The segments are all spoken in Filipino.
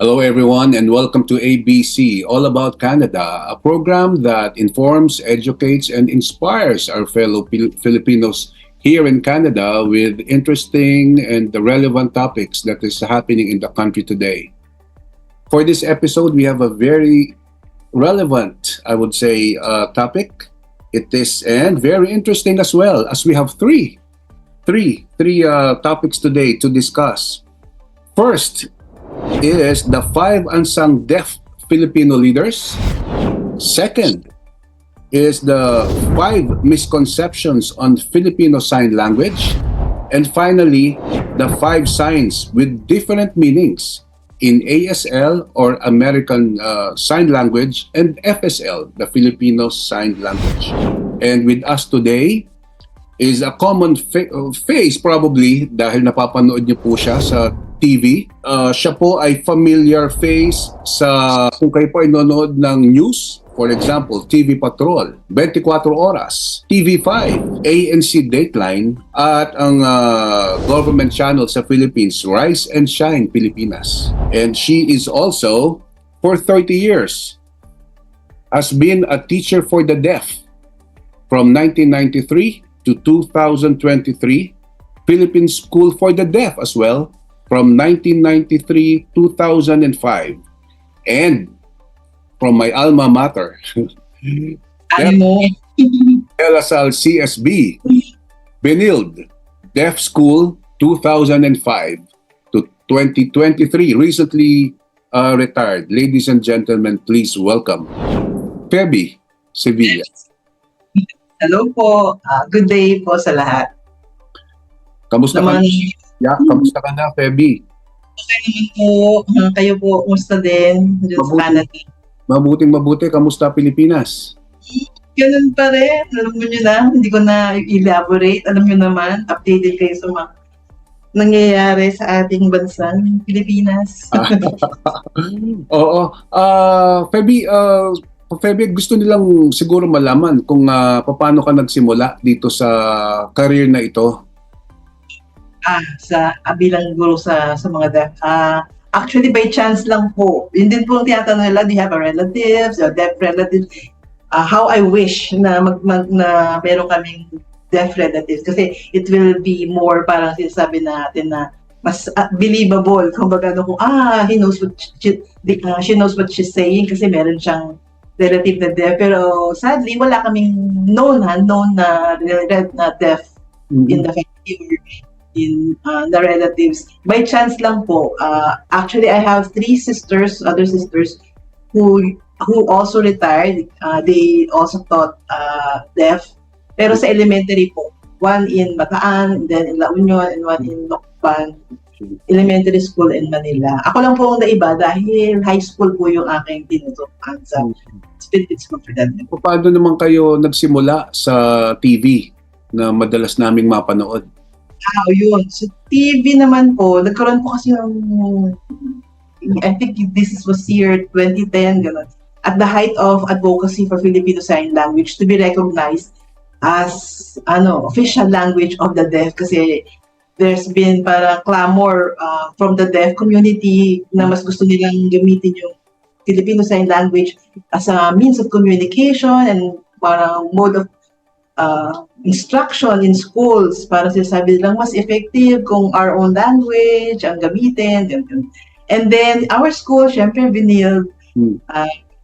Hello, everyone, and welcome to ABC, All About Canada, a program that informs, educates, and inspires our fellow Filipinos here in Canada with interesting and relevant topics that is happening in the country today. For this episode, we have a very relevant, I would say, topic. It is and very interesting as well, as we have three topics today to discuss. First is the 5 unsung deaf Filipino leaders. Second is the 5 misconceptions on Filipino Sign Language. And finally, the 5 signs with different meanings in ASL or American Sign Language and FSL, the Filipino Sign Language. And with us today is a common face probably dahil napapanood niyo po siya sa TV. Siya po ay familiar face sa kung kayo po ay nanonood ng news. For example, TV Patrol, 24 Oras, TV5, ANC Dateline, at ang government channel sa Philippines, Rise and Shine Pilipinas. And she is also, for 30 years, has been a teacher for the deaf from 1993 to 2023, Philippine School for the Deaf as well, from 1993-2005, and from my alma mater, De La Salle CSB, Benilde, Deaf School 2005 to 2023, recently retired. Ladies and gentlemen, please welcome Feby Sevilla. Hello po. Good day po sa lahat. Kamusta ka? Kamusta ka na, Feby? Okay naman po. Kayo po, kumusta din? Diyos sa Canada. Mabuting. Kamusta Pilipinas? Ganun pa rin. Alam mo nyo na, hindi ko na elaborate. Alam nyo naman, updated kayo sa mga nangyayari sa ating bansang Pilipinas. Oo. Feby, gusto nilang siguro malaman kung paano ka nagsimula dito sa career na ito. Bilang guro sa mga deaf. Actually, by chance lang po. Yun din po ang tinatanong nila, do you have a relatives, a deaf relatives? How I wish na na meron kaming deaf relatives. Kasi it will be more parang sinasabi natin na mas believable. Kumbaga, he knows what she knows what she's saying kasi meron siyang relative na deaf. Pero sadly, wala kaming known na deaf in the family, in the relatives. By chance lang po. Actually, I have 3 other sisters who also retired. They also taught deaf. Pero sa elementary po. One in Bataan, then in La Union, and one in Lokban Elementary School in Manila. Ako lang po ang naiba dahil high school po yung aking tinutukan sa Philippine School for the Deaf. Paano naman kayo nagsimula sa TV na madalas naming mapanood? Yun. So, TV naman po, nagkaroon po kasi ng, I think this was year 2010, gano'n. At the height of advocacy for Filipino Sign Language to be recognized as official language of the deaf kasi there's been parang clamor from the deaf community na mas gusto nilang gamitin yung Filipino Sign Language as a means of communication and parang mode of instruction in schools para sinasabi nilang mas effective kung our own language ang gamitin. And then our school, syempre, Benilde,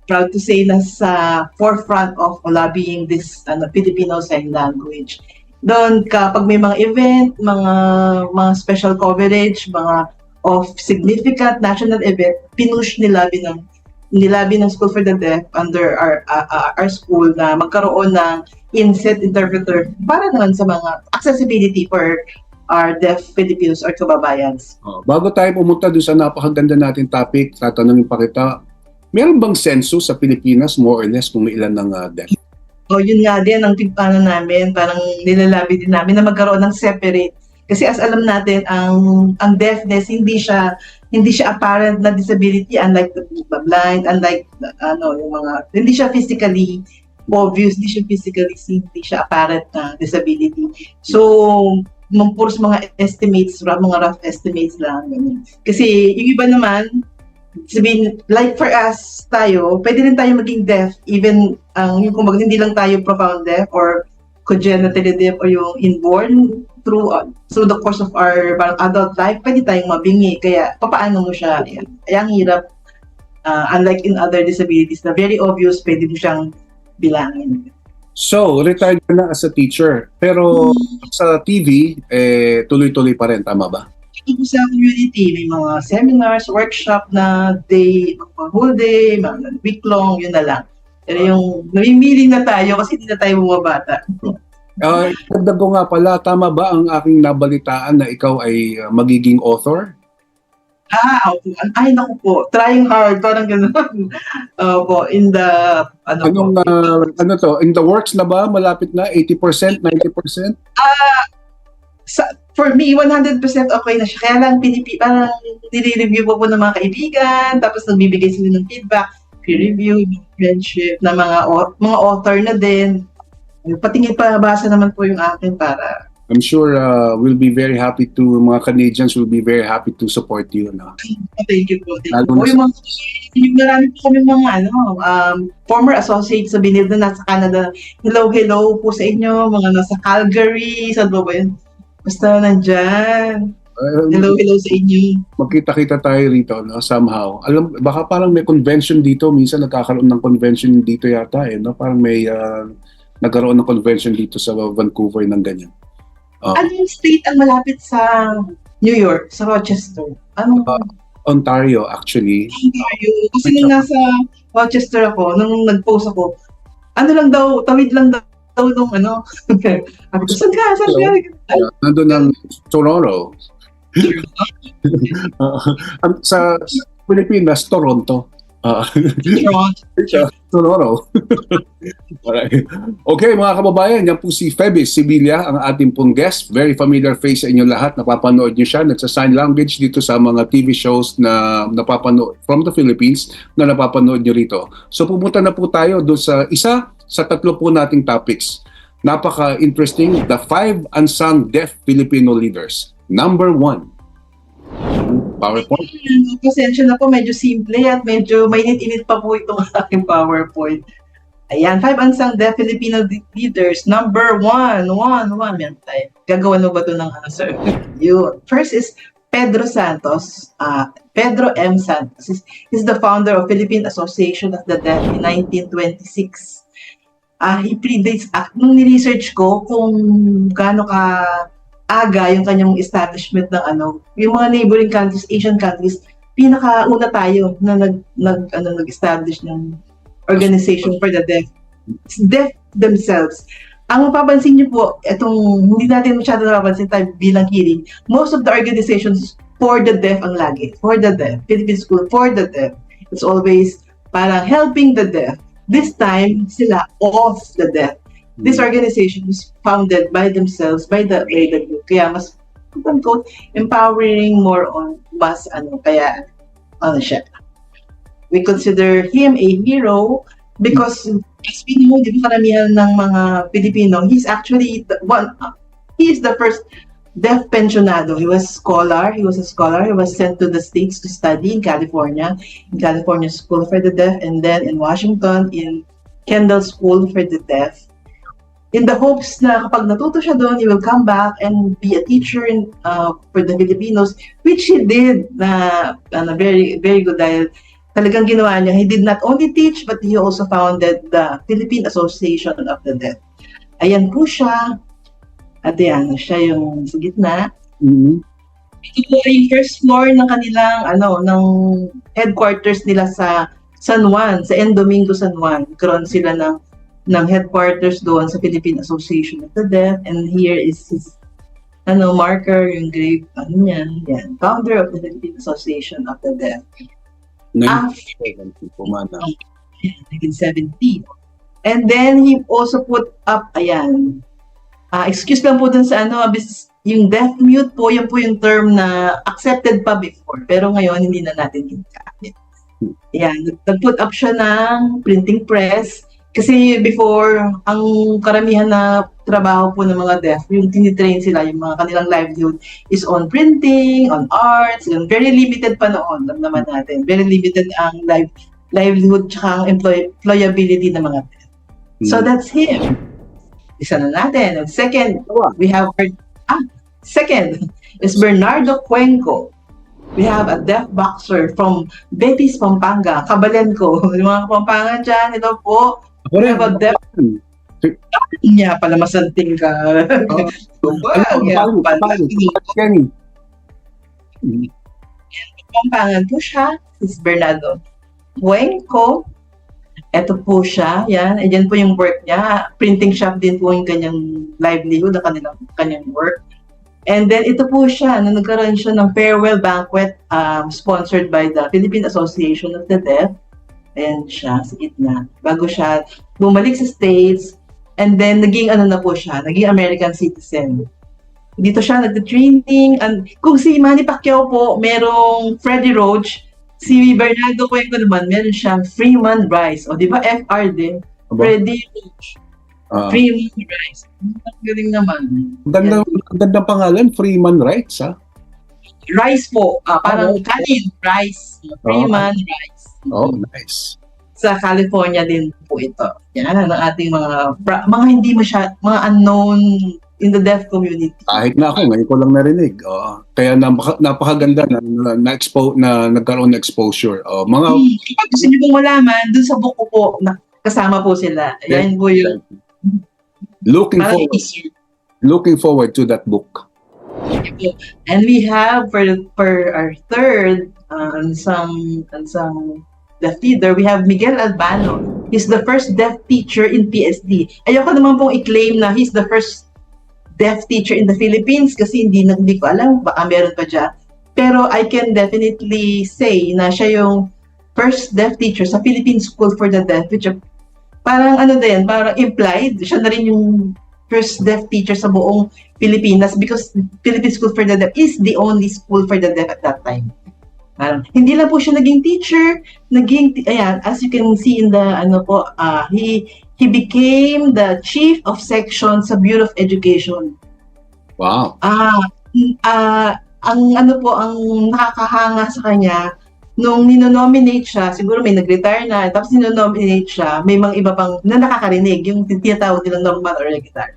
proud to say na sa forefront of lobbying this Filipino Sign Language. Doon kapag may mga event, mga special coverage, mga of significant national event, pinush nilabi ng School for the Deaf under our school na magkaroon ng inset interpreter para naman sa mga accessibility for our deaf Filipinos or kababayans. Bago tayo pumunta doon sa napakaganda nating topic, tatanungin pa kita, meron bang census sa Pilipinas more or less kung may ilan ng deaf? Yun nga din ang namin, parang nilalabi din namin na magkaroon ng separate. Kasi as alam natin, ang deafness hindi siya apparent na disability, unlike the blind, unlike yung mga hindi siya physically obvious, hindi siya physically seen, hindi siya apparent na disability. So puros mga estimates, mga rough estimates lang. Ganyan. Kasi yung iba naman, sabihin, like for us, tayo, pwede rin tayo maging deaf, even, yung kumbaga, hindi lang tayo profound deaf or congenitally deaf or yung inborn through the course of our parang adult life, pwede tayong mabingi. Kaya, papaano mo siya? Ayan. Kaya ang hirap, unlike in other disabilities na very obvious, pwede mo siyang bilangin. So, retired ka na as a teacher. Pero sa TV, tuloy-tuloy pa rin. Tama ba? Ito sa community, may mga seminars, workshop na day, whole day, mga week-long, yun na lang. Pero yung namimili na tayo kasi hindi na tayo bumabata. Dagdag ko nga pala, tama ba ang aking nabalitaan na ikaw ay magiging author? Opo. Ay, naku po. Trying hard. Parang gano'n. Opo. In the, in the works na ba? Malapit na? 80%? 90%? For me, 100% okay na siya. Kaya lang, parang nire-review po ng mga kaibigan, tapos nagbibigay sila ng feedback, peer review, friendship, na mga author na din. Patingin pa, basa naman po yung akin para... I'm sure we'll be very happy to, mga Canadians will be very happy to support you. No? Thank you po. Yung marami po kami mga former associates sa Binil na nasa Canada. Hello po sa inyo, mga nasa Calgary, saan ba yun? Basta nandyan. Hello sa inyo. Magkita-kita tayo rito, no? Somehow. Baka parang may convention dito. Minsan nagkakaroon ng convention dito yata. No? Parang may nagkaroon ng convention dito sa Vancouver ng ganyan. Ano yung state ang malapit sa New York, sa Rochester? Ontario, actually. Ontario. Kasi nung nasa Rochester ako, nung nag-post ako, tawid lang daw nung saan ka? Nandun ang Toronto. Sa Pilipinas, Toronto. Toronto. Okay, mga kababayan, yan po si Febis Sibilia, ang ating pong guest. Very familiar face sa inyo lahat. Napapanood niyo siya. Nagsa-sign language dito sa mga TV shows na napapanood from the Philippines na napapanood niyo rito. So pumunta na po tayo doon sa isa sa tatlo po nating topics. Napaka-interesting. The 5 unsung deaf Filipino leaders. Number 1. PowerPoint. Pasensya na po, medyo simple at medyo mainit-init pa po itong aking PowerPoint. Ayan, 5 unsung deaf Filipino leaders. Number 1. Meron tayo. Gagawa mo ba ito ng answer? Yun. First is Pedro Santos. Pedro M. Santos. He's the founder of Philippine Association of the Deaf in 1926. He predates, nung ni-research ko kung gaano ka aga yung kanyang establishment ng yung mga neighboring countries, Asian countries, pinakauna tayo na nag-establish ng organization for the deaf. Deaf themselves. Ang mapapansin niyo po, hindi natin masyado napapansin tayo bilang hearing, most of the organizations for the deaf ang lagi. For the deaf. Philippine School for the deaf. It's always parang helping the deaf. This time, sila of the deaf. This organization was founded by themselves, by the group. Kaya mas, quote-unquote, empowering more on mas, kaya, siya. We consider him a hero because, as we know, di ba karamihan ng mga Pilipino, he's actually he is the first deaf pensionado. He was a scholar. He was sent to the States to study in California School for the Deaf, and then in Washington, in Kendall School for the Deaf. In the hopes na kapag natuto siya doon, he will come back and be a teacher for the Filipinos, which he did na very, very good dahil talagang ginawa niya. He did not only teach, but he also founded the Philippine Association of the Deaf. Ayan po siya. At yan, siya yung sa gitna. Mm-hmm. Ito po ay yung first floor ng kanilang, ng headquarters nila sa San Juan, sa Domingo, San Juan. Karoon sila ng headquarters doon sa Philippine Association of the Deaf, and here is his marker, yung grave, yan, founder of the Philippine Association of the Deaf. 1970. And then he also put up, excuse lang po dun sa yung deaf mute po, yan po yung term na accepted pa before, pero ngayon hindi na natin ginagamit. Yan, nag-put up siya ng printing press. Kasi before, ang karamihan na trabaho po ng mga deaf, yung tinitrain sila, yung mga kanilang livelihood is on printing, on arts, yun. Very limited pa noon, alam naman natin. Very limited ang livelihood tsaka ang employability ng mga deaf. So that's him. Isa na natin. And second, we have second is Bernardo Cuenco. We have a deaf boxer from Betis, Pampanga, Kabalenko. Yung mga Kapampangan dyan, ito po. Ako We rin. have a deaf niya pala masanting ka. Kenny. Kapampangan po siya. Is Bernardo Cuenco. Ito po siya. Yan. Ayan po yung work niya. Printing shop din po yung kanyang livelihood, ang kanyang work. And then ito po siya, nagkaroon siya ng farewell banquet sponsored by the Philippine Association of the Deaf. Ayan siya, sa gitna. Bago siya bumalik sa States, and then naging na po siya, naging American citizen. Dito siya nag-training. Kung si Manny Pacquiao po, merong Freddie Roach, si Bernardo Cuenco naman, meron siyang Freeman Rice. O di ba FR din? Freddie Roach. Freeman Rice. Ang galing naman. Ganda pangalan, Freeman Rights, ha? Rice po. Parang kanin, rice. Freeman Rice. Oh, nice. Sa California din po ito. Yan ang ating mga hindi mga unknown in the deaf community. Kahit na ako, ngayon ko lang narinig. Kaya napakaganda na nagkaroon ng exposure. Kapag gusto niyo pong malaman, dun sa book ko po, kasama po sila. Yan po yung looking forward to that book. And we have for our third unsung deaf leader, we have Miguel Albano. He's the first deaf teacher in PSD. Ayoko naman pong i-claim na he's the first deaf teacher in the Philippines kasi hindi ko alam, baka meron pa dyan. Pero I can definitely say na siya yung first deaf teacher sa Philippine School for the Deaf, which parang parang implied, siya na rin yung first deaf teacher sa buong Pilipinas because Philippine School for the Deaf is the only school for the deaf at that time. Parang, hindi lang po siya naging teacher, ayan, as you can see in the, he became the chief of section sa Bureau of Education. Wow. Ang nakakahanga sa kanya, nung ninonominate siya, siguro may nag-retire na, tapos ninonominate siya, may mga iba pang na nakakarinig, yung tinatawag nilang normal or regular.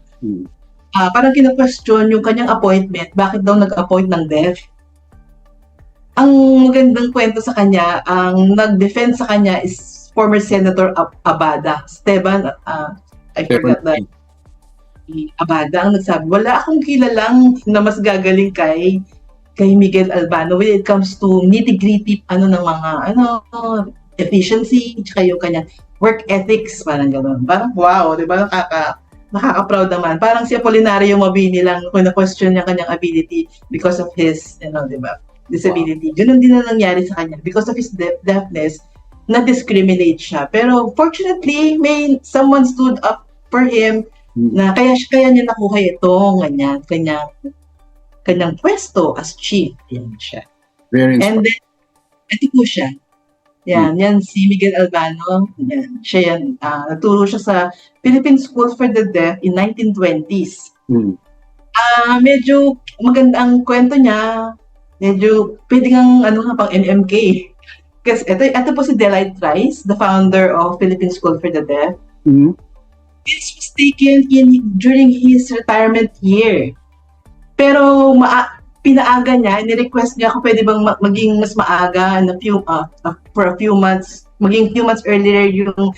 Parang kina-question yung kanyang appointment, bakit daw nag-appoint ng deaf. Ang magandang kwento sa kanya, ang nag-defend sa kanya is former Senator Abada, Esteban, I forgot that. Abada ang nagsabi, wala akong kilalang na mas gagaling kay Miguel Albano when it comes to nitty-gritty ng mga efficiency, tsaka yung kanya work ethics, parang gano'n. Parang wow, di ba? Nakaka-proud naman. Parang si Apolinario Mabini lang kung na-question niya kanyang ability because of his, di ba, disability. Wow. Ganun din na nangyari sa kanya. Because of his deafness, na-discriminate siya. Pero fortunately, may someone stood up for him na kaya niya nakuha itong kanyang pwesto as chief. Yan siya. Very inspiring. And then, ito po siya. Yan si Miguel Albano. Yan, siya yan. Nagturo siya sa Philippine School for the Deaf in 1920s. Medyo maganda ang kwento niya. Medyo pwede ngang pang MMK. Kasi ito po si Delight Rice, the founder of Philippine School for the Deaf. This was taken during his retirement year. Pero pinaaga niya, ni-request niya kung pwede bang maging mas maaga for a few months, maging few months earlier yung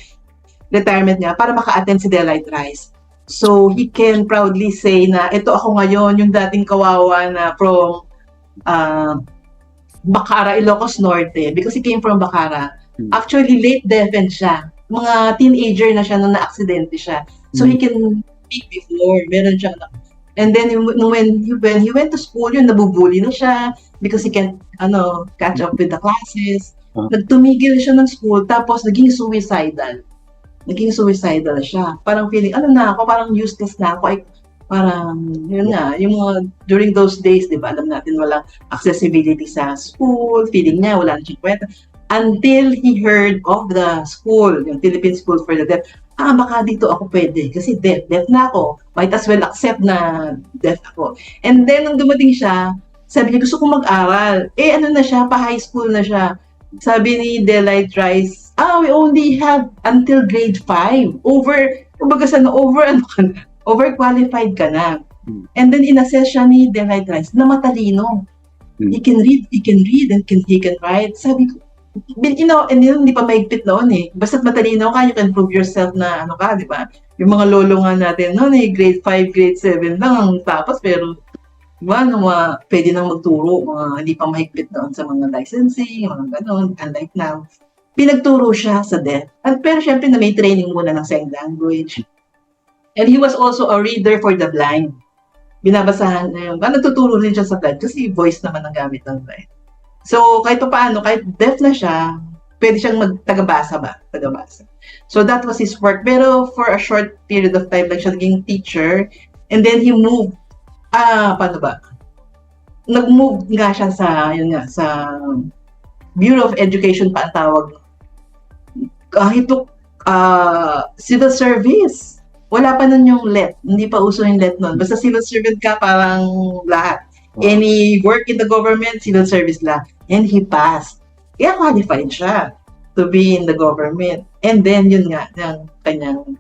retirement niya para maka-attend si Delight Rice. So he can proudly say na ito ako ngayon, yung dating kawawa na from Bacara, Ilocos Norte, because he came from Bacara. Actually, late deafened siya. Mga teenager na siya nung na-aksidente siya. So he can speak before, meron siya and then when he went to school, nabubuli na siya because he can't catch up with the classes. Nagtumigil siya ng school tapos naging suicidal. Siya. Parang feeling, parang useless na ako. Parang, yun nga, yung mga, during those days, di ba, alam natin walang accessibility sa school, feeling niya, wala na siyang kwenta. Until he heard of the school, yung Philippine School for the Deaf. baka dito ako pwede kasi deaf na ako. Might as well accept na deaf ako. And then, nung dumating siya, sabi niya, gusto kong mag-aral. Ano na siya, pa-high school na siya. Sabi ni Delight Rice, we only have until grade 5. Overqualified ka na. And then, inassess siya ni Delight Rice na matalino. He can read, and he can write. Sabi ko, and hindi pa mahigpit noon eh. Basta't matalino ka, you can prove yourself na di ba? Yung mga lolo nga natin noon eh, grade 5, grade 7 lang ang tapos, pero diba, pwede nang magturo, hindi pa mahigpit noon sa mga licensing, mga ganon, unlike now. Pinagturo siya sa deaf. Pero syempre na may training muna ng sign language. And he was also a reader for the blind. Binabasahan na yung, nagtuturo rin siya sa blind kasi voice naman ang gamit ng blind. So, kahit deaf na siya, pwede siyang tagabasa. So, that was his work. Pero for a short period of time lang siya naging teacher. And then he moved, paano ba? Nag-move nga siya sa Bureau of Education pa ang tawag. He took civil service. Wala pa nun yung LET. Hindi pa uso yung LET nun. Basta civil servant ka, parang lahat. Any work in the government, civil service lang. And he passed. Kaya qualified siya to be in the government. And then, yun nga, yung kanyang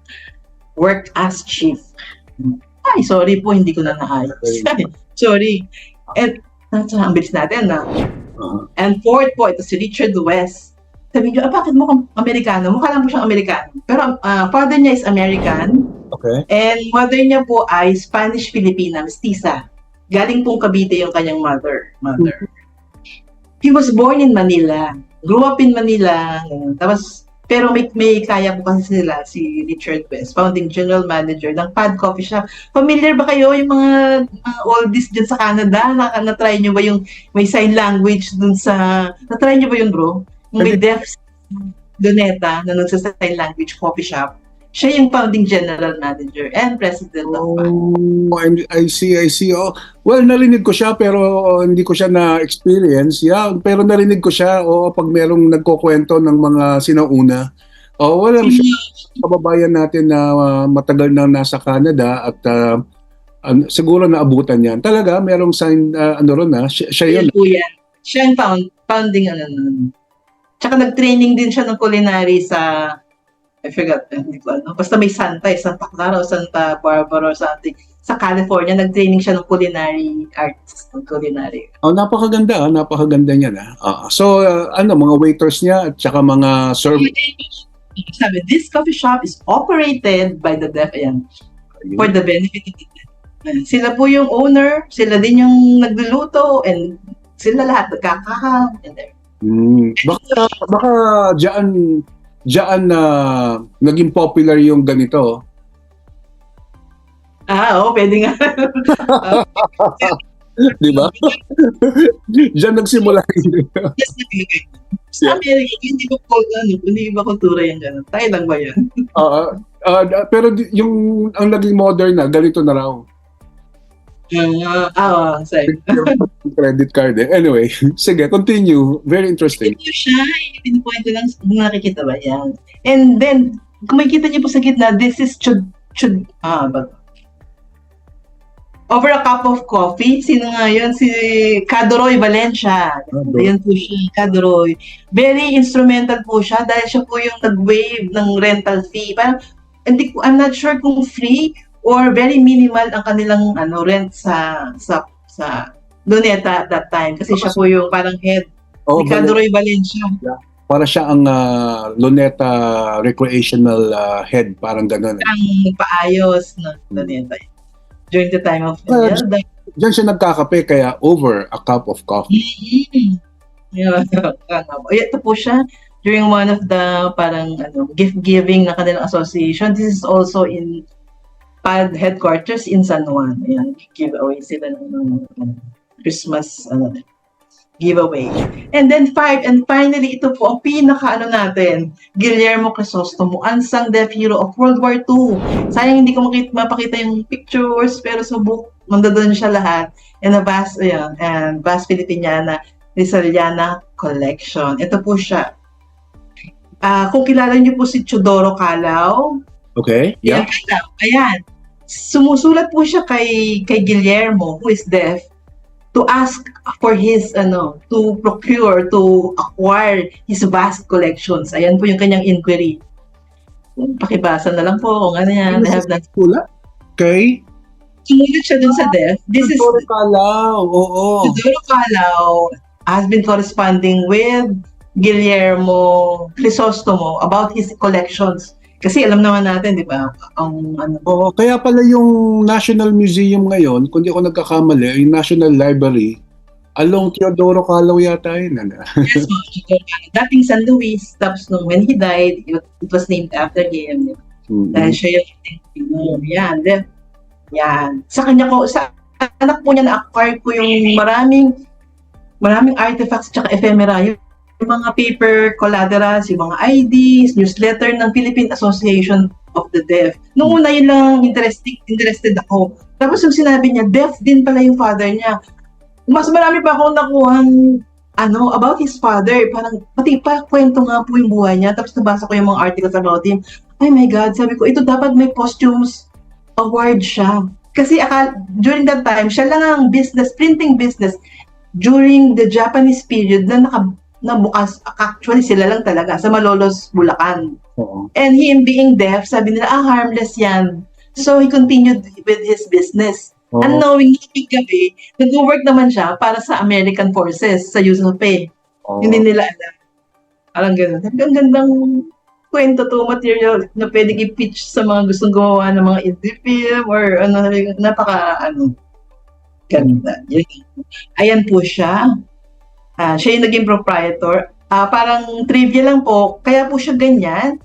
work as chief. Ay, sorry po, hindi ko na naayos. Sorry. And, ang bilis natin na. And fourth po, ito si Richard West. Sabi niyo, bakit mukhang Amerikano? Mukha lang po siyang Amerikano. Pero father niya is American. Okay. And mother niya po ay Spanish-Filipina, mestiza. Galing pong Cavite yung kanyang mother. He was born in Manila. Grew up in Manila. Tapos, pero may kaya po kasi sila, si Richard West, founding general manager ng Pad Coffee Shop. Familiar ba kayo yung mga oldies dyan sa Canada? Na-try nyo ba yung may sign language dun sa... Na-try nyo ba yun, bro? Yung may deaf Doneta na nagsa-sign language coffee shop. Siya yung founding general manager and president of Pad. I see. Oh. Well, narinig ko siya pero hindi ko siya na-experience. Yeah, pero narinig ko siya pag merong nagkukwento ng mga sinauna. Wala siya kababayan natin na matagal na nasa Canada at siguro naabutan yan. Talaga, merong sign, siya yun. Siya yung founding, Tsaka nag-training din siya ng culinary sa I forgot, hindi ko ano. Basta may Santa Clara o Santa Barbara or something. Sa California, nag-training siya ng culinary arts. Culinary. Napakaganda niya na. So, mga waiters niya at saka mga servers. Sabi, this coffee shop is operated by the deaf, for the benefit of the deaf. Sila po yung owner, sila din yung nagluluto, and sila lahat nagkakahang. Baka diyan na naging popular yung ganito. Pwede nga. Di ba? Diyan nagsimula. Sa Amerika, hindi ba kultura yung gano'n? Tayo lang ba yan? Pero yung ang naging modern na, ganito na raw. Sorry. Credit card eh. Anyway, sige, continue. Very interesting. Ito siya, pinupoint ko lang, nakikita ba yan? And then, kung makikita niyo po sa gitna, this is over a cup of coffee. Sino nga yun? Si Cadoroy Valencia. Ayan po siya, Cadoroy. Very instrumental po siya dahil siya po yung nag-waive ng rental fee. Parang, I'm not sure kung free or very minimal ang kanilang rent sa Luneta at that time. Kasi siya po yung parang head ni Cadoroy Valencia. Yeah. Para siya ang Luneta recreational head. Parang gano'n. Ang paayos ng Luneta. During the time of diyan siya nagkakape kaya over a cup of coffee. Ito po siya during one of the parang gift-giving na kanilang association. This is also in Pad headquarters in San Juan. Ayan, giveaway sila ng Christmas giveaway. And then finally, ito po ang pinaka natin, Guillermo Crisostomo, unsung deaf hero of World War II. Sayang hindi ko mapakita yung pictures, pero sa book, mandoon siya lahat. And a vast Filipiniana Rizaliana collection. Ito po siya. Kung kilala niyo po si Chodoro Calao, Okay? Yan Yeah. lang. Ayan. Sumusulat po siya kay Guillermo, who is deaf, to ask for his, to procure, to acquire his vast collections. Ayan po yung kanyang inquiry. Pakibasa na lang po kung ano yan. I have that. Pula? Okay. Sumulat siya dun sa deaf. This is Toro Calao. Oo. Teodoro Calao has been corresponding with Guillermo Crisostomo about his collections. Kasi alam naman natin, di ba, ang Oo, kaya pala yung National Museum ngayon, kung di ako nagkakamali, yung National Library, along Teodoro Calao yata yun. Ano? yes, dating San Luis, tapos nung when he died, it was named after him. Dahil siya yung yan. Then, yan. Sa kanya ko, sa anak po niya na-acquire ko yung maraming artifacts tsaka ephemera. Yung mga paper collaterals, yung mga IDs, newsletter ng Philippine Association of the Deaf. Noong una yun lang interested ako. Tapos yung sinabi niya, deaf din pala yung father niya. Mas marami pa akong nakuhang about his father. Parang pati pa kwento nga po yung buhay niya. Tapos nabasa ko yung mga articles about him. Oh my God, sabi ko, ito dapat may posthumous award siya. Kasi during that time, siya lang ang printing business during the Japanese period na bukas, actually sila lang talaga sa Malolos, Bulacan. And him being deaf, sabi nila, harmless yan. So he continued with his business. Unknowing na gabi, nag-work naman siya para sa American Forces, sa USOP. Hindi nila alam. Alam gano'n. Ang gandang kwento to, material na pwedeng i-pitch sa mga gustong gumawa ng mga indie film or ganda. Ayan po siya. Siya yung naging proprietor. Parang trivia lang po, kaya po siya ganyan.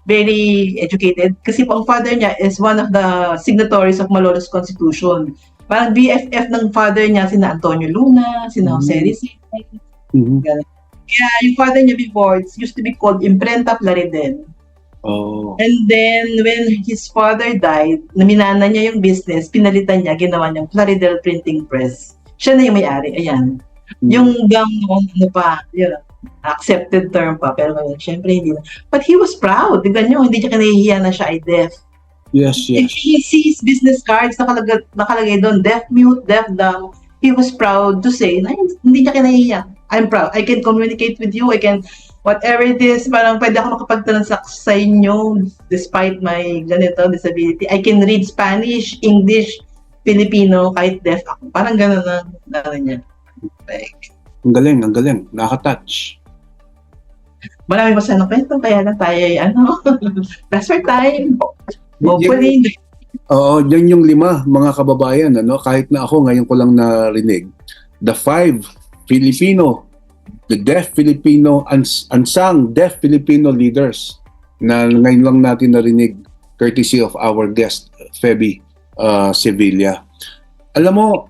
Very educated. Kasi po ang father niya is one of the signatories of Malolos Constitution. Parang BFF ng father niya, sina Antonio Luna, sina Jose Rizal. Kaya yung father niya before, it used to be called Imprenta Plaridel. And then, when his father died, naminana niya yung business, pinalitan niya, ginawa niyang Plaridel Printing Press. Siya na yung may-ari, ayan. Yung gum noon, accepted term pa, pero syempre hindi na. But he was proud. Tignan nyo, hindi niya kinahihiya na siya ay deaf. Yes. If he sees business cards, nakalagay doon, deaf mute, deaf dumb, he was proud to say, na hindi niya kinahihiya. I'm proud. I can communicate with you. I can, whatever it is, parang pwede ako makapag-transact sa inyo despite my disability. I can read Spanish, English, Filipino, kahit deaf ako. Parang gano'n na niya. Ang galing. Nakaka-touch. Marami pa sana kwento, kaya na tayo that's our time. Hopefully. Oo, yan yung 5 mga kababayan, kahit na ako ngayon ko lang narinig. The 5 Filipino, the deaf Filipino, unsung deaf Filipino leaders na ngayon lang natin narinig courtesy of our guest, Feby Sevilla. Alam mo,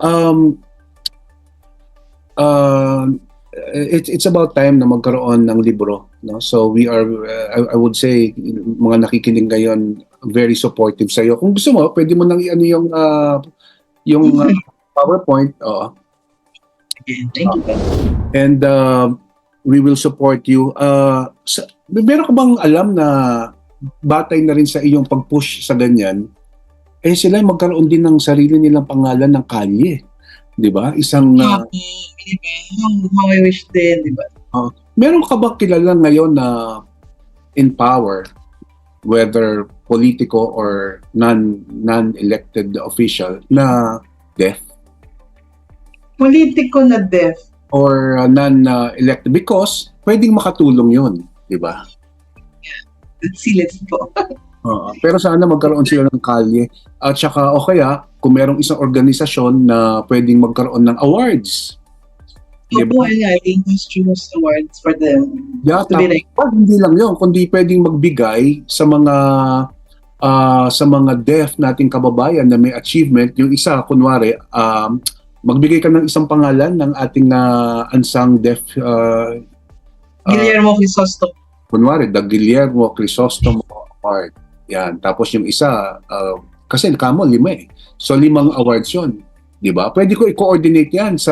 it's about time na magkaroon ng libro, no? So we are I would say mga nakikinig ngayon very supportive sa iyo. Kung gusto mo, pwede mo nang yung PowerPoint. Thank you. And we will support you. Meron ka bang alam na batay na rin sa iyong pag-push sa ganyan? Sila magkaroon din ng sarili nilang pangalan ng kalye. 'Di ba? Isang how I wish din, 'di ba? Meron ka ba kilala ngayon na in power, whether politiko or non-elected official na deaf? Politiko na deaf Or non-elected, because pwedeng makatulong 'yun, 'di ba? Let's po. Pero sana magkaroon sila ng kalye at saka o kaya kung merong isang organisasyon na pwedeng magkaroon ng awards. Diba? I think posthumous awards for them. Yeah, hindi lang yun, kundi pwedeng magbigay sa mga deaf nating kababayan na may achievement. Yung isa, kunwari, magbigay ka ng isang pangalan ng ating unsung deaf Guillermo Crisostomo. Kunwari, the Guillermo Crisostomo Award. Yan. Tapos yung isa, kasi kamo 5 eh. So 5 awards yun. Di ba? Pwede ko i-coordinate yan sa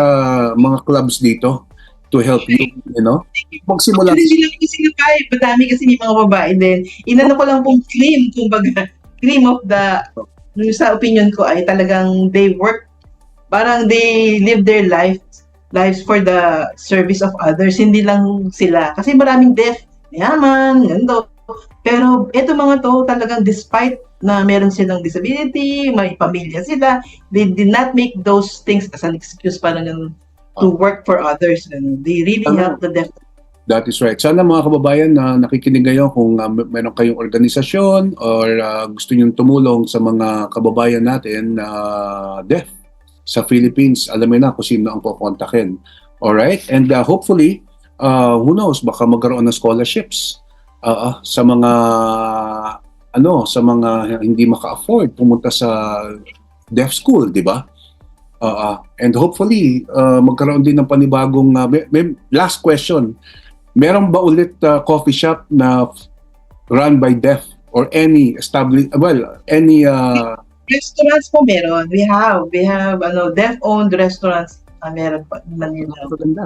mga clubs dito. to help you, magsimula. Actually, hindi lang po sila five. Madami kasi may mga babae din. Inano ko lang pong claim, kumbaga, claim of the, sa opinion ko ay talagang they work, parang they live their lives for the service of others, hindi lang sila. Kasi maraming deaf, yaman, gando. Pero eto mga to talagang despite na meron silang disability, may pamilya sila, they did not make those things as an excuse para to work for others. And they really help the deaf. That is right. Sana mga kababayan na nakikinig ngayon kung meron kayong organisasyon or gusto nyong tumulong sa mga kababayan natin na deaf sa Philippines, alam mo na kung sino ang kukontakin. Alright? And hopefully, who knows, baka magkaroon ng scholarships sa mga sa mga hindi maka-afford pumunta sa deaf school, di ba? And hopefully, magkaroon din ng panibagong last question. Meron ba ulit coffee shop na run by deaf or any any restaurants po meron. We have deaf-owned restaurants. Meron pa in Manila. Napakaganda.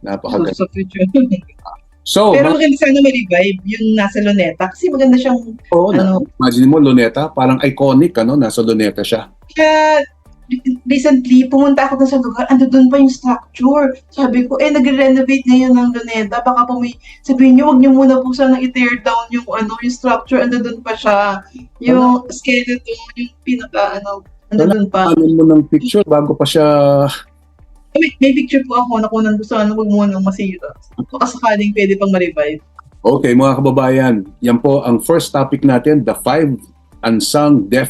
Napakaganda. So future. So, pero maganda sana ma-revive yung nasa Luneta kasi maganda siyang imagine mo Luneta, parang iconic nasa Luneta siya. Kaya recently pumunta ako sa lugar, doon pa yung structure. Sabi ko, nagre-renovate ngayon ng Luneta, baka po sabihin niyo, wag niyo muna po sana i-tear down yung yung structure, doon pa siya. Yung skeleton, yung pinaka doon pa. Ano mo ng picture bago pa siya. May picture po ako, nakunan ko sa wag mo nang masira. Baka sakaling pwede pang ma-revive. Okay, mga kababayan, yan po ang first topic natin, the 5 unsung deaf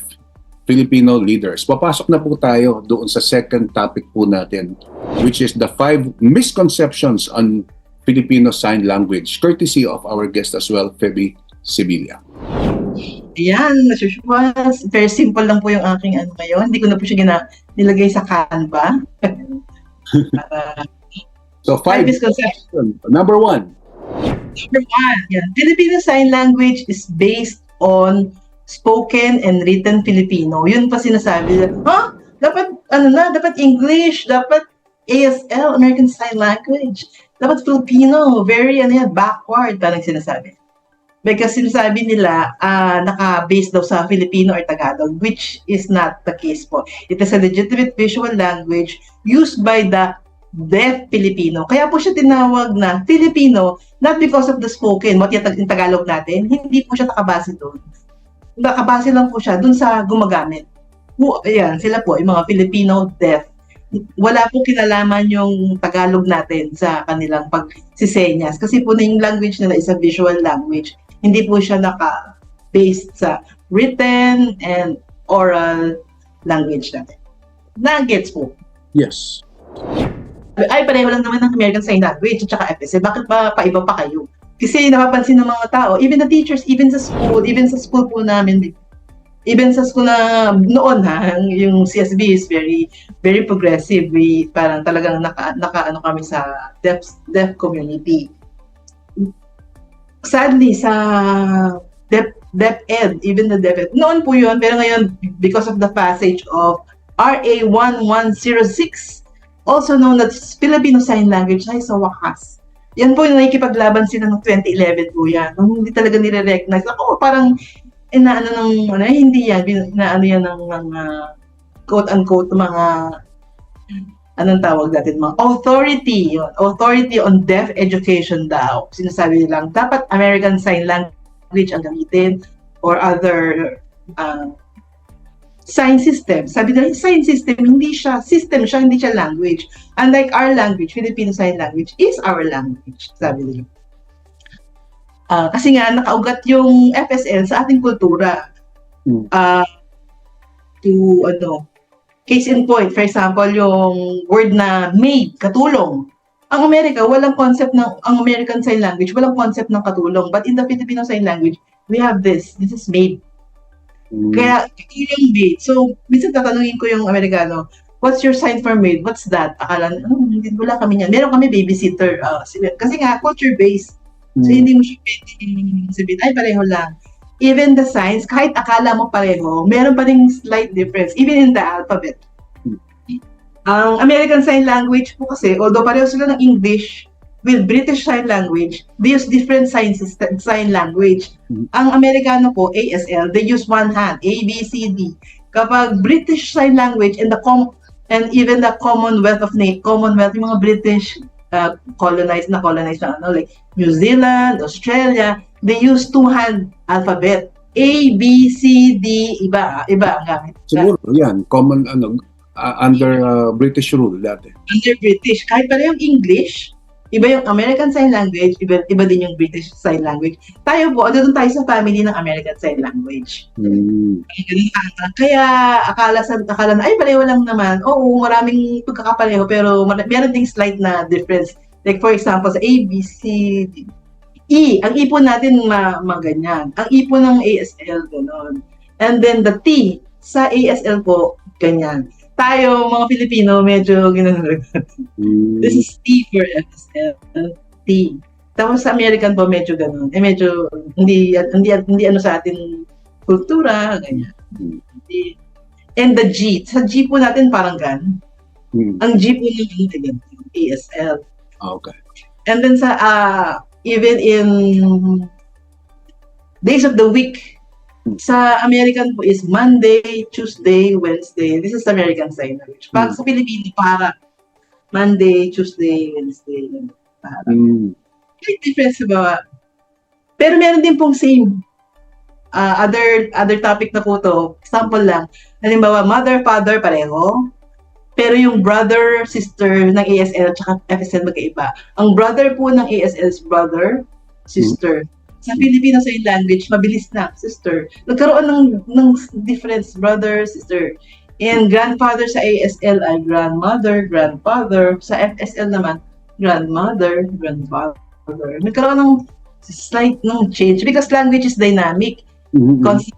Filipino leaders. Papasok na po tayo doon sa second topic po natin, which is the 5 misconceptions on Filipino Sign Language, courtesy of our guest as well, Feby Sibilia. Ayan, nasusuwas. Very simple lang po yung aking ngayon. Hindi ko na po siya nilagay sa Canva. So 5 misconceptions. Number 1. Filipino Sign Language is based on spoken and written Filipino. Yun pa sinasabi. Dapat English, dapat ASL, American Sign Language, dapat Filipino, very backward, parang sinasabi. Because sinasabi nila, naka-base daw sa Filipino or Tagalog, which is not the case po. It is a legitimate visual language used by the deaf Filipino. Kaya po siya tinawag na Filipino, not because of the spoken, what yung Tagalog natin, hindi po siya nakabase doon. Nakabase lang po siya doon sa gumagamit. Ayan, sila po, yung mga Filipino deaf. Wala po kinalaman yung Tagalog natin sa kanilang pagsisenyas. Kasi po na yung language nila is a visual language. Hindi po siya naka-based sa written and oral language natin. Nagets po. Yes. Ay, pareho lang naman ng American Sign Language at saka FSL. Bakit ba paiba pa kayo? Kasi napapansin ng mga tao, even the teachers, even sa school po namin, even sa school na noon yung CSB is very very progressive. We parang talagang naka kami sa deaf community. Sadly sa DepEd, even the DepEd, noon po yun, pero ngayon because of the passage of RA 1106, also known as Filipino Sign Language, ay sa wakas. Yan po yung nakikipaglaban sila ng 2011 po yan. Nung hindi talaga nire-recognize. Ako parang hindi yan, yan ng quote-unquote mga anong tawag natin, mga authority on deaf education daw. Sinasabi nilang dapat American Sign Language ang gamitin or other sign system. Sabi nila, sign system, hindi siya language. Unlike our language, Filipino Sign Language is our language, sabi nila. Kasi nga, nakaugat yung FSL sa ating kultura. Case in point, for example, yung word na maid, katulong. Ang Amerika, walang concept ang American Sign Language, walang concept ng katulong. But in the Filipino Sign Language, we have this. This is maid. Kaya, katulong maid. So, minsan tatanungin ko yung Amerikano, what's your sign for maid? What's that? Akala, hindi, wala kami yan. Meron kami babysitter. Kasi nga, culture-based. So, hindi mo siya pwede sabihin, ay, pareho lang. Even the signs, kahit akala mo pareho, meron pa ring slight difference, even in the alphabet. Ang American Sign Language po kasi, although pareho sila ng English, with British Sign Language, they use different sign language. Ang Amerikano po, ASL, they use one hand, A, B, C, D. Kapag British Sign Language and and even the Commonwealth, yung mga British colonized na ano, like New Zealand, Australia, they use two-hand alphabet. A, B, C, D, iba ang gamit. Siguro, yan. Common, under British rule dati. Under British, kahit parehong English, iba yung American Sign Language, iba din yung British Sign Language. Tayo po, doon tayo sa family ng American Sign Language. Kaya akala na, ay pareho lang naman. Oo, maraming pagkakapareho, pero meron ding slight na difference. Like for example, sa A, B, C, D, E, ang ipon natin maganyan. Ang ipon ng ASL, gano'n. And then the T, sa ASL po, ganyan. Tayo, mga Pilipino, medyo ginanag. This is T for FSL. T. Tapos sa American po, medyo ganun. Medyo hindi ano sa atin kultura, ganyan. And the G. Sa G po natin parang gan. Ang G po natin ASL. Okay. And then sa even in days of the week, sa American po is Monday, Tuesday, Wednesday. This is American Sign Language. Pag sa Pilipino, para Monday, Tuesday, Wednesday. May difference ba? Pero meron din pong same. Other topic na po to. Example lang. Halimbawa, mother, father, pareho. Pero yung brother, sister ng ASL at FSL magkaiba. Ang brother po ng ASL is brother, sister. Sa Filipino Sign Language, mabilis na, sister. Nagkaroon ng difference, brother, sister. And grandfather sa ASL ay grandmother, grandfather. Sa FSL naman, grandmother, grandfather. Nagkaroon ng slight change because language is dynamic. Constantly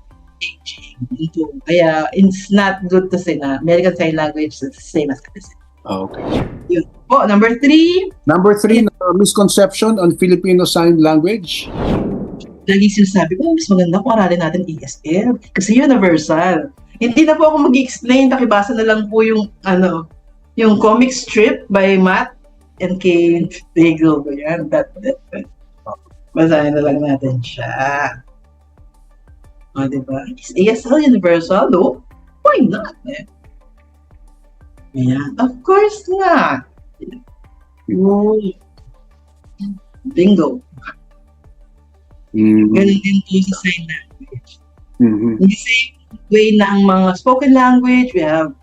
changing. Kaya it's not good to say na American Sign Language is the same as FSL. Okay. Yun po, number 3. Number 3, misconception on Filipino Sign Language. Lagi sinasabi ko, mas maganda kung aralin natin ESL kasi universal. Hindi na po ako mag-explain, pakibasa na lang po yung yung comic strip by Matt and Kane Tegel. Yan, that. Basahin na lang natin siya. O, diba? Is ESL universal? No? Why not? Ayan. Of course not. Bingo. Ganun din po sa sign language. In the same way na ang mga spoken language, we have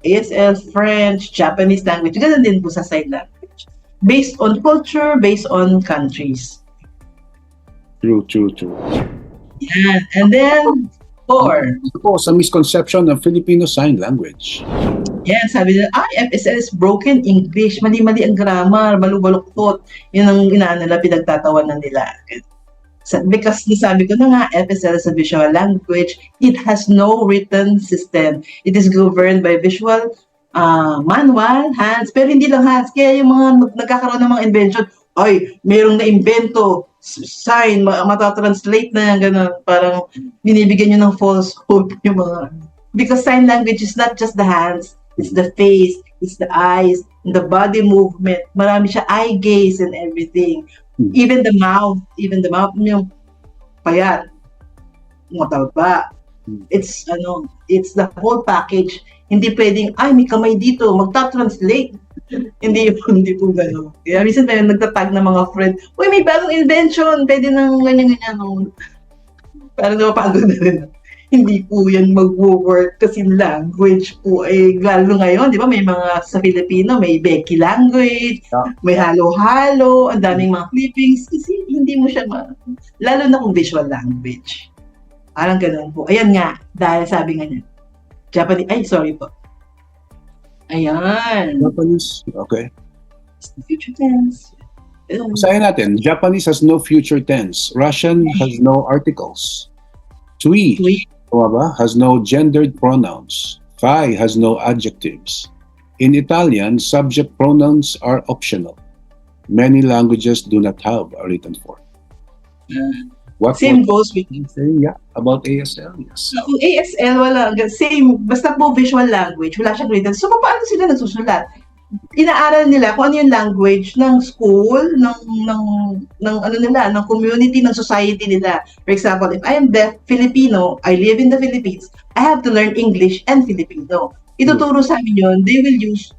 ASL, French, Japanese language, ganun din po sa sign language. Based on culture, based on countries. True. Yan. And then, 4. Ito sa misconception ng Filipino Sign Language. Yan, sabi nila, FSL is broken English, mali-mali ang grammar, balu-baluktot. Yun ang nila, pinagtatawanan nila. Because sabi ko na nga, FSL is a visual language. It has no written system. It is governed by visual, manual, hands. Pero hindi lang hands. Kaya yung mga nagkakaroon ng mga invention, ay, mayroong na-invento, sign, matatranslate na yan, gano'n. Parang binibigyan nyo ng false hope yung mga... Because sign language is not just the hands, it's the face, it's the eyes, and the body movement. Marami siya, eye gaze and everything. Even the mouth, yung payat, mataba. It's the whole package. Hindi pwedeng, may kamay dito, magta-translate. hindi po gano'n. Kaya minsan tayo nagtatag ng mga friend, uy, may bagong invention, pwede nang ganyan-ganyan. Parang napapagod na rin. Hindi po yan mag-work kasi language po lalo ngayon, di ba, may mga sa Filipino, may Becky language, may halo-halo, ang daming mga clippings, kasi hindi mo siya lalo na kung visual language. Parang ganun po. Ayan nga, dahil sabi nga niya, Japanese, sorry po. Ayan. Japanese, okay. Future tense. Basahin natin, Japanese has no future tense. Russian has no articles. Tui has no gendered pronouns. Fai has no adjectives. In Italian, subject pronouns are optional. Many languages do not have a written form. What Same more goes with can you say, yeah, about ASL? Yes. kung ASL, wala, same, basta po visual language, wala siyang grade. So, paano sila nagsusulat? Inaaral nila kung ano yung language ng school, ng ano nila, ng community, ng society nila. For example, if I am deaf Filipino, I live in the Philippines, I have to learn English and Filipino. Ituturo sa amin yun, they will use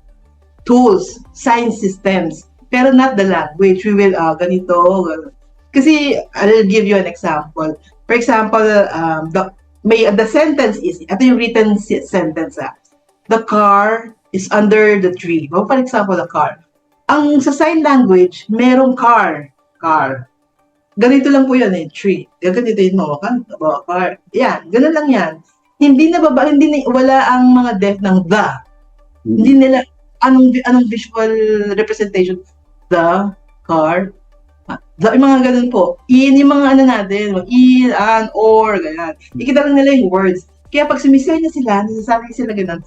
tools, science systems, pero not the language. We will, ganito, ganito. Kasi, I'll give you an example. For example, the sentence is, ito yung written sentence, the car is under the tree. Oh, for example, the car. Ang sa sign language, merong car. Ganito lang po yan tree. Ganito yung car. Yan, ganun lang yan. Wala ang mga deaf ng the. Hindi nila, anong visual representation? The car. Yung mga ganun po. Yung mga ano natin, an, or, ganyan. Ikita lang nila yung words. Kaya pag sumisay na sila, nasasabi sila ganun,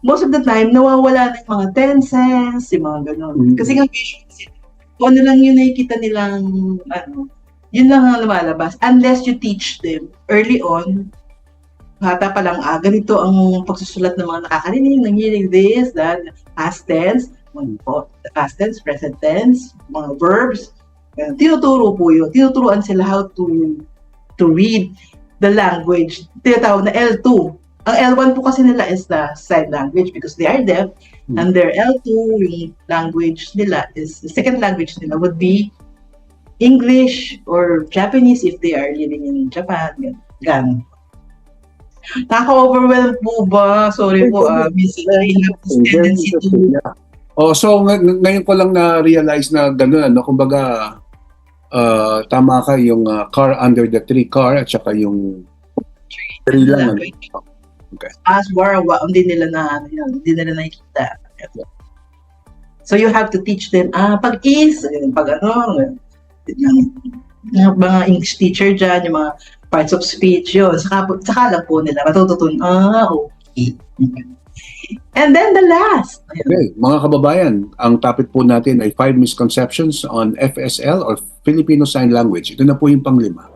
most of the time, nawawala na yung mga tenses, yung mga ganun. Kasi nga visual sila. Kung ano lang yung nakikita nilang, yun lang ang lumalabas. Unless you teach them early on, bata pa lang, ganito ang pagsusulat ng mga nakakarinig, nanginig this, that, past tense, past tense, present tense, mga verbs. Tinuturo po yun. Tinuturuan sila how to read the language. Tinatawag na L2. Ang L1 po kasi nila is the sign language because they are deaf. And their L2, yung language nila is, the second language nila would be English or Japanese if they are living in Japan. Gan. Naka-overwhelm po ba? Sorry po, minsan I have this tendency to... So ngayon ko lang na-realize na gano'n, kumbaga, tama ka yung car under the tree, car, at saka yung tree lang. Okay. As wara, hindi nila nakikita. So you have to teach them, pag is, pag ano, yung mga English teacher dyan, yung mga parts of speech, yun. Saka lang po nila matututunan, okay. And then the last. Okay, mga kababayan, ang topic po natin ay 5 misconceptions on FSL or Filipino Sign Language. Ito na po yung panglima.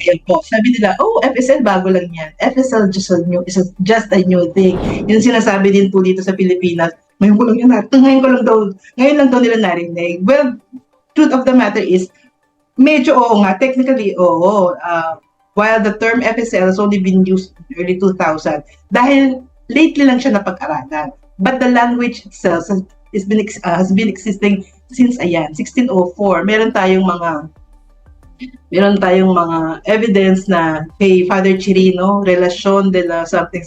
Ayan po, sabi nila, FSL bago lang yan. FSL just a new thing. Yung sinasabi din po dito sa Pilipinas, ngayon lang daw nila narinig. Well, truth of the matter is, medyo technically while the term FSL has only been used in early 2000, dahil lately lang siya napag-aralan. But the language itself has been existing since 1604. Meron tayong mga evidence na kay Father Chirino, Relación de la something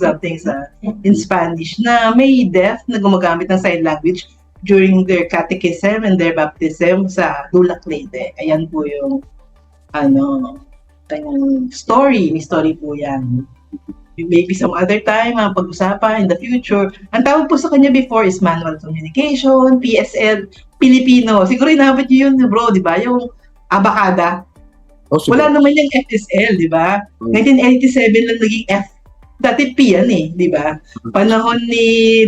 in Spanish, na may deaf na gumagamit ng sign language during their catechism and their baptism sa Dulac Leyte. Ayan po yung kanyang story. May story po yan. Maybe some other time, pag-usapan in the future. Ang tawag po sa kanya before is manual communication, PSL, Filipino. Siguro inabot niyo yun, bro, di ba? Yung abakada. Wala naman yung FSL, di ba? 1987 lang naging F. Dati P yan di ba? Panahon ni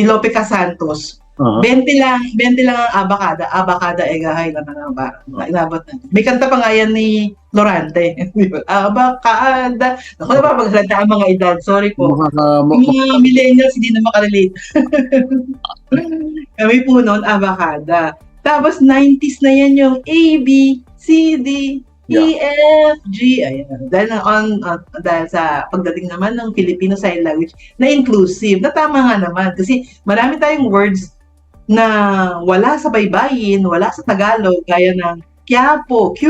Lope Casantos. 20 lang ang abakada. Abakada egahay naman ba? Inabot na. May kanta pa nga yan ni Lorante. Abakada. Ako na ba magsalita ang mga edad? Sorry po. Mga millennials hindi na makarelate. Kami po noon, abakada. Tapos 90s na yan yung A, B, C, D, E, F, G. Ayan. Dahil sa pagdating naman ng Filipino Sign Language na inclusive, na tama nga naman. Kasi marami tayong words na wala sa baybayin, wala sa Tagalog, gaya ng Quiapo, Q,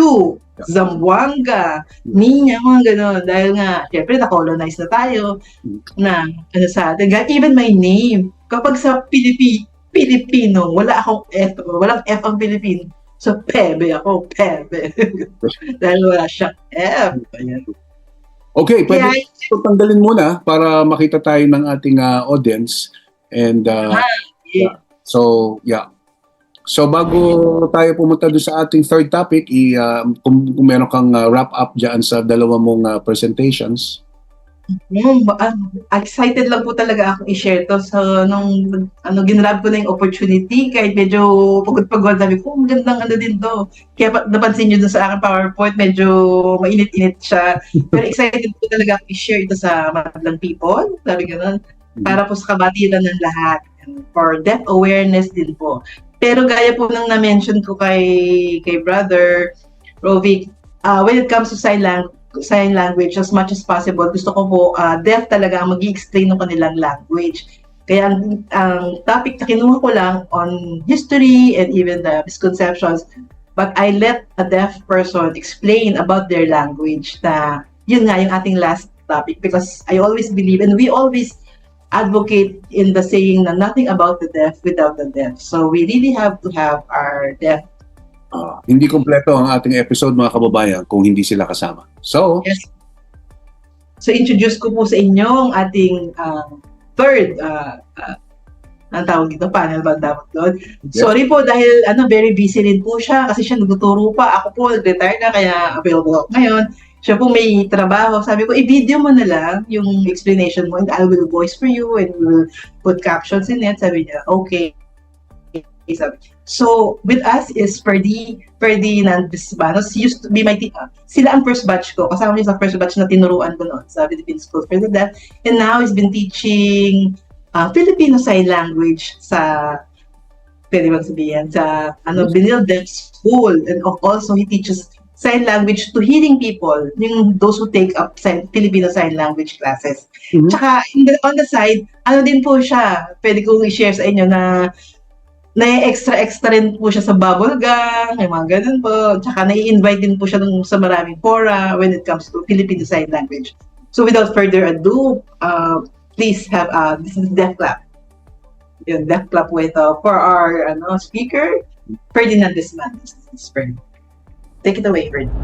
Zamboanga, Minya, mga gano'n. Dahil nga, syempre, na-colonize na tayo na sa atin. Even my name, kapag sa Pilipino, walang F ang Pilipino. So, Pebe ako, Pebe. Dahil wala siyang F. Ayan. Okay, pwede tanggalin muna para makita tayo ng ating audience. And, So bago tayo pumunta doon sa ating third topic, kung meron kang wrap up dyan sa dalawa mong presentations. Excited lang po talaga akong i-share 'to. So, nung ginrab ko na yung opportunity kahit medyo pagod-pagod, sabi ko, "Ang gandang ano din 'to." Kaya napansin niyo dun sa aking PowerPoint medyo mainit-init siya. Pero excited po talaga akong i-share ito sa madlang people, sabi gano'n, para po sa kabatiran ng lahat and for deaf awareness din po. Pero gaya po ng na-mention ko kay brother Rovic, when it comes to sign language, as much as possible, gusto ko po deaf talaga ang mag-i-explain ng kanilang language. Kaya ang topic na kinuha ko lang on history and even the misconceptions, but I let a deaf person explain about their language na yun nga yung ating last topic, because I always believe and we always advocate in the saying na nothing about the deaf without the deaf. So we really have to have our deaf. Hindi kompleto ang ating episode, mga kababayan, kung hindi sila kasama. So, Yes. So introduce ko po sa inyo ang ating third ang tawag dito, panel ba dapat doon? yes. Sorry po dahil very busy rin po siya kasi siya nagtuturo pa. Ako po retired na kaya available ako ngayon. Siya po may trabaho. Sabi ko, i-video mo na lang yung explanation mo and I will voice for you and we will put captions in it. Sabi niya, okay. So, with us is Ferdinand Bisbanos. He used to be my teacher. Sila ang first batch ko. Kasama niya sa first batch na tinuruan ko noon sa Philippine School for the Deaf. And now, he's been teaching Filipino Sign Language sa, pwede bang sabihin, sa Benil Deaf School. And also, he teaches sign language to hearing people, those who take up Filipino Sign Language classes. Mhm. Tsaka, on the side, din po siya, pwede kong i-share sa inyo na extra rin po siya sa bubble gang, may mga ganun po. Tsaka nai-invite din po siya sa maraming fora when it comes to Filipino Sign Language. So without further ado, please have this is Deaf Clap. Yung Deaf Clap with for our speaker, Ferdinand Bisbanos. Take it away, Ferdinand.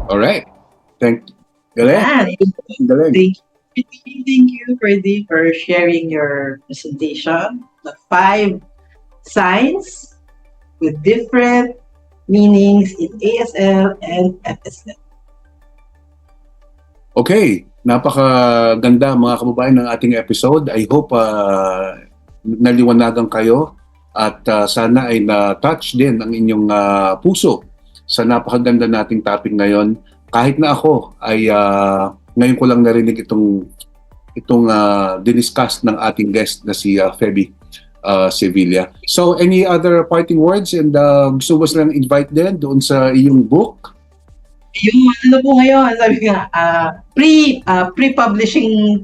All right. Thank you. Galing. Galing. Thank you, Ferdy, for sharing your presentation. The 5 signs with different meanings in ASL and FSL. Okay. Napakaganda, mga kababayan, ng ating episode. I hope naliwanagan kayo at sana ay na-touch din ang inyong puso sa napakaganda nating topic ngayon. Kahit na ako ay ngayon ko lang narinig itong diniscuss ng ating guest na si Feby Sevilla. So, any other parting words and gusto mo silang invite din doon sa iyong book? Yung po ngayon, sabi nga, pre-publishing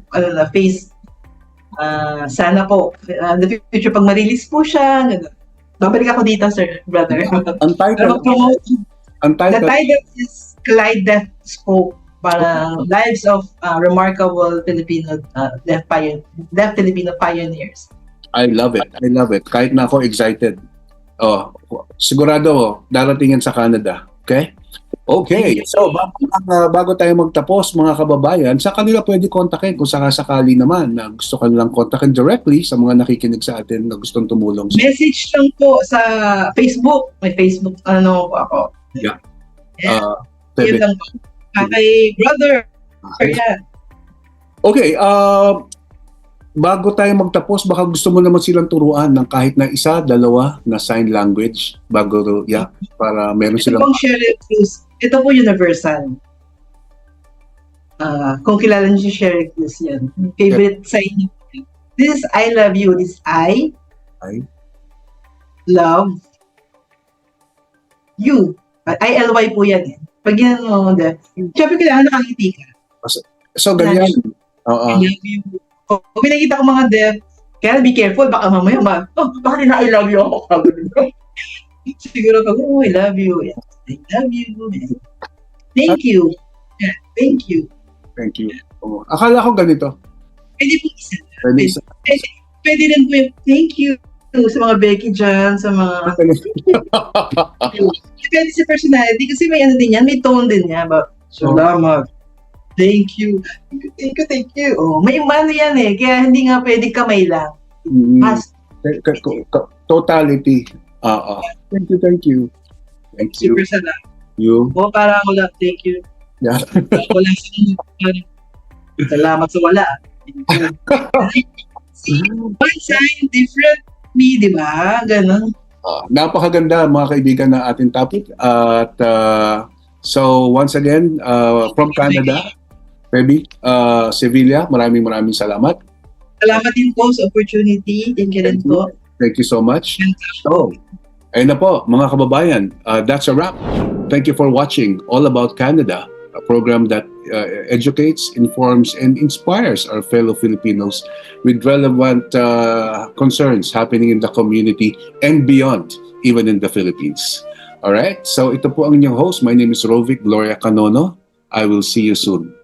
phase, sana po, the future pag ma-release po siya, babalik ako dito, sir, brother. Ang title The title is Clyde Deaf Spoke, para lives of remarkable Filipino deaf Filipino pioneers. I love it. I love it. Kahit na ako excited. Sigurado darating yan sa Canada. Okay? Okay, so bago tayo magtapos mga kababayan, sa kanila pwede kontakin kung sakasakali naman na gusto kanilang kontakin directly sa mga nakikinig sa atin na gustong tumulong. Message lang po sa Facebook. May Facebook ano po ako. Yeah. Yun Pwede. lang po. Kay brother. Yeah. Okay, bago tayo magtapos, baka gusto mo naman silang turuan ng kahit na isa, dalawa na sign language bago, para meron Ito silang... pong Sherry Cruz. Ito po universal. Kung kilala niyo si Sherry Cruz yan. Favorite sign niyo. This is I love you. This is I love you. I-L-Y po yan eh. Pag yan mo, syempre kailangan nakangiti ka. So, ganyan. I love you. Kung may nakita ko mga deaf, kaya be careful, baka mamaya bakit na I love you ako? Siguro pag, I love you. Yes. I love you. Yes. Thank you. Yeah, thank you. Thank you. Akala ko ganito. Pwede po isa. Pwede isa. Pwede rin po yung thank you sa mga Becky dyan, sa mga... Depende sa personality kasi may ano din yan, may tone din yan. Salamat. Thank you. Thank you. Oh, may umano yan eh. Kaya hindi nga pwede kamay lang. Totality. Thank you. Thank you. Super salamat. You. Para ako lang. Thank you. Yeah. Wala salamat sa wala. One sign, different me, di ba? Ganon. Napakaganda mga kaibigan na ating topic. At so once again, from Canada, Baby, Sevilla, maraming salamat. Salamat din po sa opportunity. Thank you rin po. Thank you so much. So, ayun na po, mga kababayan, that's a wrap. Thank you for watching All About Canada, a program that educates, informs, and inspires our fellow Filipinos with relevant concerns happening in the community and beyond, even in the Philippines. All right? So ito po ang inyong host. My name is Rovic Gloria Canono. I will see you soon.